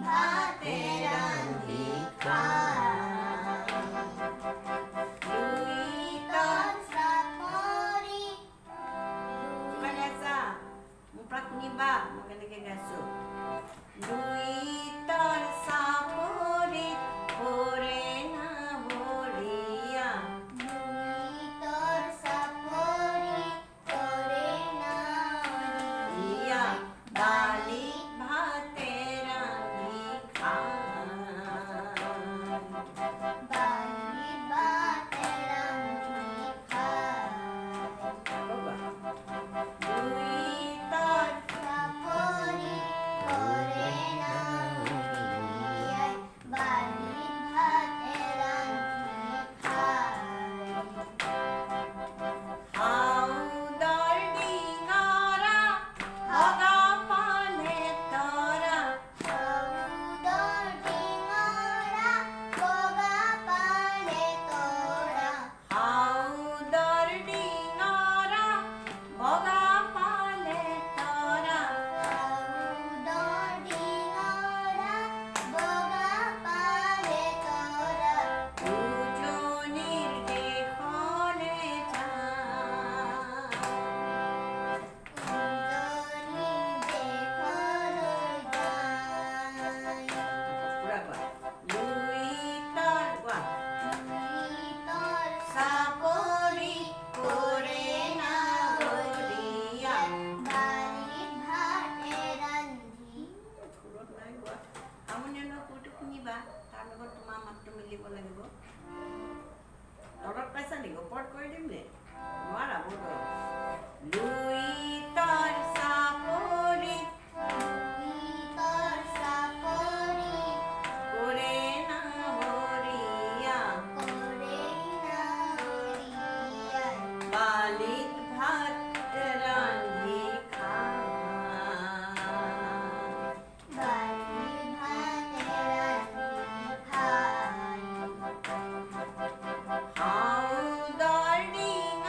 ভাতে ৰান্ধি খায়। লুইতৰ চাপৰিত মোৰ পৰা শুনিবা মই কেনেকৈ গাইছোঁ। লুইতৰ চাপৰিত পৰে নাৱৰীয়া। লুইতৰ চাপৰিত পৰে নাৱৰীয়া। বালিত ভাতে ৰান্ধি খায়। বালিত ভাতে ৰান্ধি খায়। লুইতৰ চাপৰিত পৰে নাৱৰীয়া। বালিত ভাতে ৰান্ধি খায়। হাউদৰ ডিঙৰা ভগা পালে তৰা। হাউদৰ ডিঙৰা ভগা পালে তৰা। হাউদৰ ডিঙৰা ভগা পালে তৰা। হাউদৰ ডিঙৰা ভগা পালে তৰা। উজনিৰ দেশলে যায়। উজনিৰ দেশলৈ যায়। পুৰা কোৱা। লুইতৰ কোৱা। লুইতৰ চাপৰিত পৰে নাৱৰীয়া। বালিত ভাতে ৰান্ধি। সুৰত নাই গোৱা। আমনিয়ানৰ সুৰটো শুনিবা, তাৰ লগত তোমাৰ মাতটো মিলিব লাগিব। তলত পাইছা নেকি? ওপৰত কৰি দিম নে? নোৱাৰা বহুত গৰম। লুইতৰ চাপৰিত। লুইতৰ চাপৰিত পৰে নাৱৰীয়া। পৰে নাৱৰীয়া। বালিত ভাত ৰান্ধি খায়। বালিত ভাতে ৰান্ধি খায়। হাউদৰ ডিঙৰা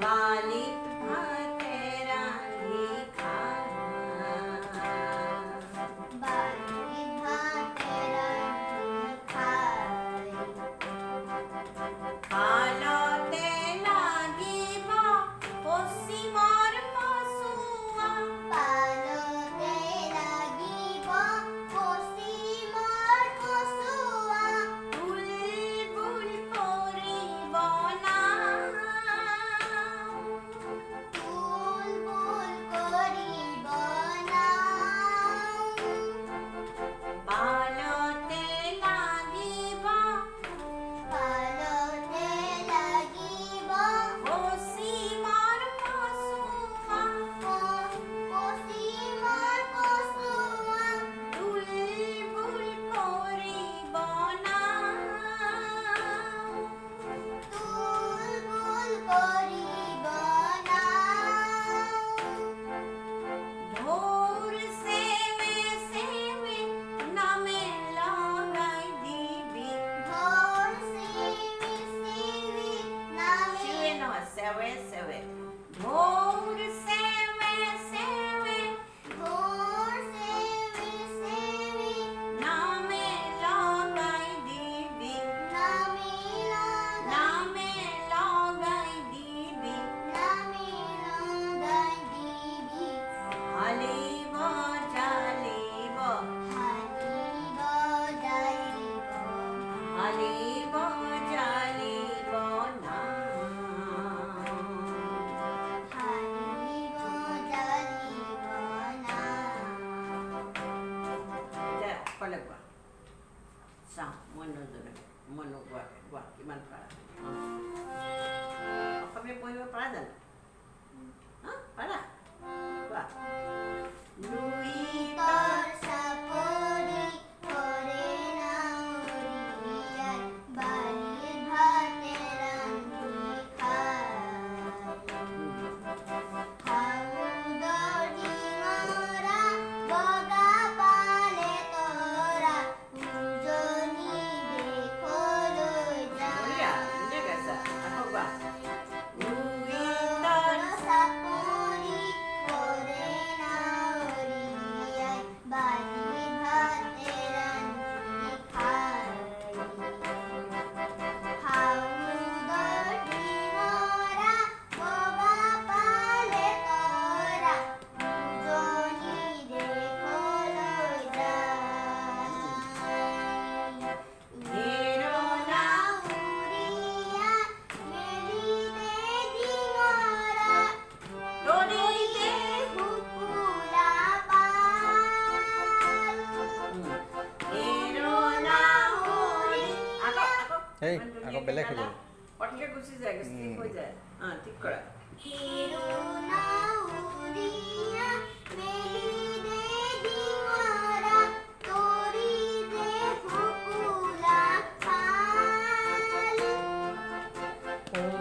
বালিত ভাতে রাঁধি খাই বালিত ভাতে রাঁধি খাই পালতে লাগিব পশ্চিমৰ পছুৱা পালতে লাগিব পশ্চিমৰ পছুৱা বুলবুল কৰিব নাম বুলবুল কৰিব নাম পালতে লাগিব পালতে লাগিব পশ্চিমৰ পছুৱা পশ্চিমৰ পছুৱা বুলবুল কৰিব নাম বুলবুল কৰিব নাম ঢোৰ সেৱে সেৱে নামে লগাই দিবি ধৰ শিৱি শিৱি নামে শিৱে নহয় সেৱে সেৱে ঢোৰ সেৱে সেৱে ধৰ শিৱি শিৱি নামে লগাই দিবি নামে নামে লগাই দিবি নামে লগাই দিবি হালিব জালিব হালিব জালিব হালিব জালিব নাম হালিব জালিব নাম দে অকলে কোৱা চাওঁ মই নজনে মই নোকোৱাকৈ কোৱা কিমান পাৰা অসমীয়া পঢ়িব পাৰা জানো হা পাৰা কোৱা লুইতৰ চাপৰি কৰে নাৱৰীয়াই বালিত ভাতে ৰান্ধি খাই হাউদৰ ডিঙৰা বগা পালে তৰা উজনি দেশলৈ বঢ়িয়া যায় ধুনীয়া গাইছা আকৌ কোৱা লুইতৰ চাপৰি কৰে নাৱৰীয়াই বালিত ভাতে ৰান্ধি খাই হাউদৰ ডিঙৰা বগা পালে তৰা উজনি দেশলৈ যায় ধীৰো নাৱৰীয়া মেলিলে ডিঙৰা দৌৰিলে শুকুলা পাল ধীৰো নাৱৰী আকৌ এই, ইমান ধুনীয়াকৈ আকৌ বেলেগ হৈ গালা। গ'ল। পটককৈ গুচি যায় ঠিক হৈ যায় ঠিক কৰা নাৱৰীয়া মেলিলে ডিঙৰা তৰিলে শুকুলা পাল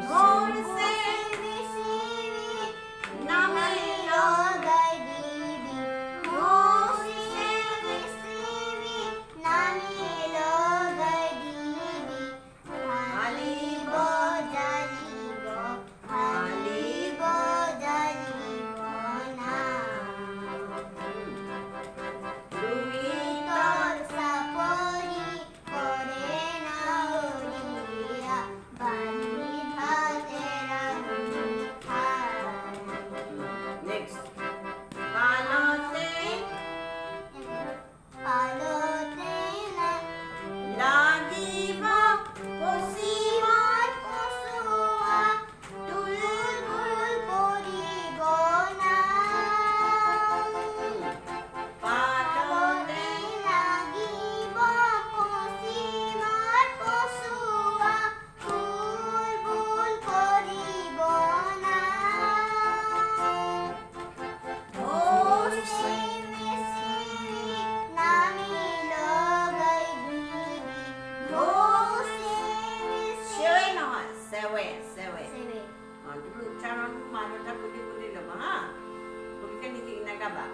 ঢোৰ সেৱে শিৱি শিৱি নামে লগাই দিবি ঢোৰ শিৱি শিৱি নামে লগাই দিবি হালিব জালিব হালিব জালিব নাম লুইতৰ চাপৰি কৰে নাৱৰীয়া বালিত ভাতে ৰান্ধি খাই নেক্সট পালতে পালতে লাগিব পশ্চিমৰ পছুৱা বুলবুল কৰিব নাম পালতে লাগিব পশ্চিমৰ পছুৱা বুলবুল কৰিব নাম ঢোৰ শিৱি শিৱি নামে লগাই দিবি ঢোৰ শিৱি সেৱে নহয় সেৱে সেৱে শিৱি তুমি উচ্চাৰণ মাজতে বুজি বুজি ল'বা হা ভুলকৈ নাগাবা